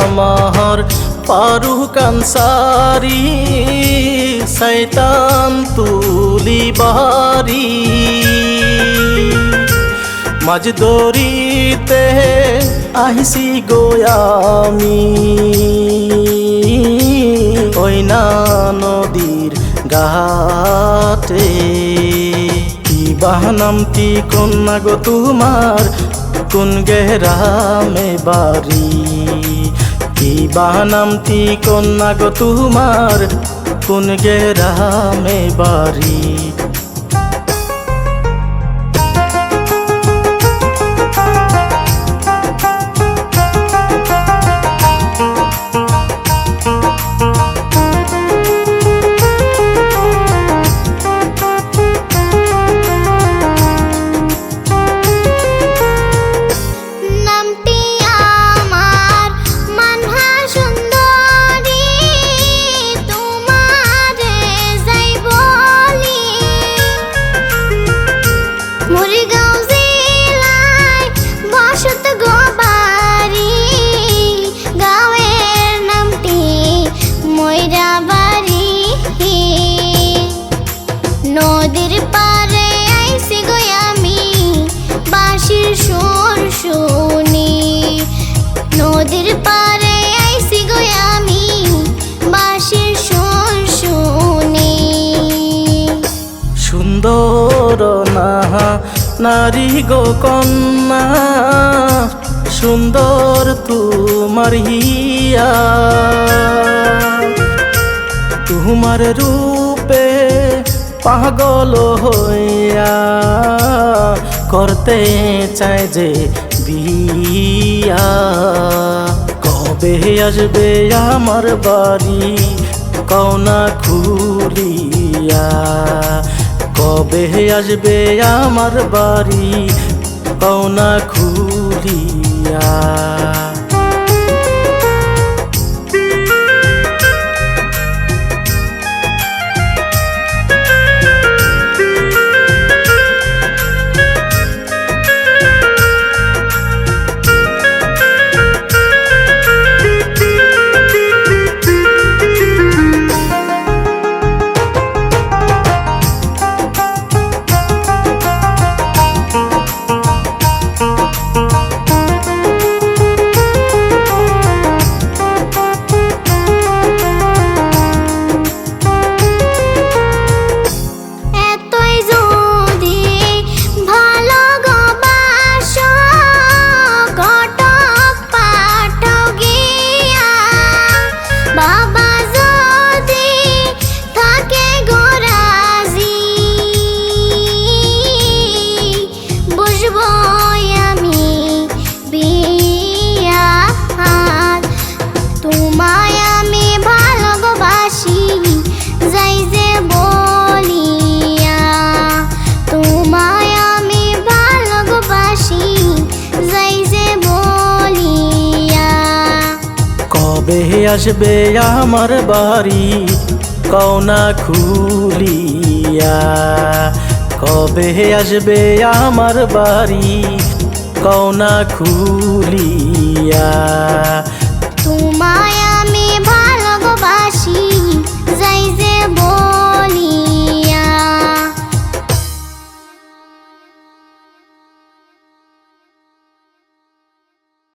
আমার ফারুক আনসারি শয়তান তুলি বাড়ি মাঝ দরিতে আহিছি গোয়ামি ওই না নদীর ঘাটে কি বাহানামটি কন্যা গো তোমার কোন গেরামে বাড়ি কি বাহানামটি কন্যা গো তোমার কোন গেরামে বাড়ি নদীর পারে আইছি গো আমি বাঁশির সুর শুনি নদীর পারে আইছি গো আমি বাঁশির সুর শুনি সুন্দর নারী গো কন্যা সুন্দর তোমার হিয়া তোমার রূপে পাগল হইয়া করতে চায় যে বিয়া কবে আসবে আমার বাড়ি কওনা খুলিয়া কবে আসবে আমার বাড়ি কওনা খুলিয়া কবে আসবে আমার বাড়ি কওনা খুলিয়া কবে আসবে আমার বাড়ি কওনা খুলিয়া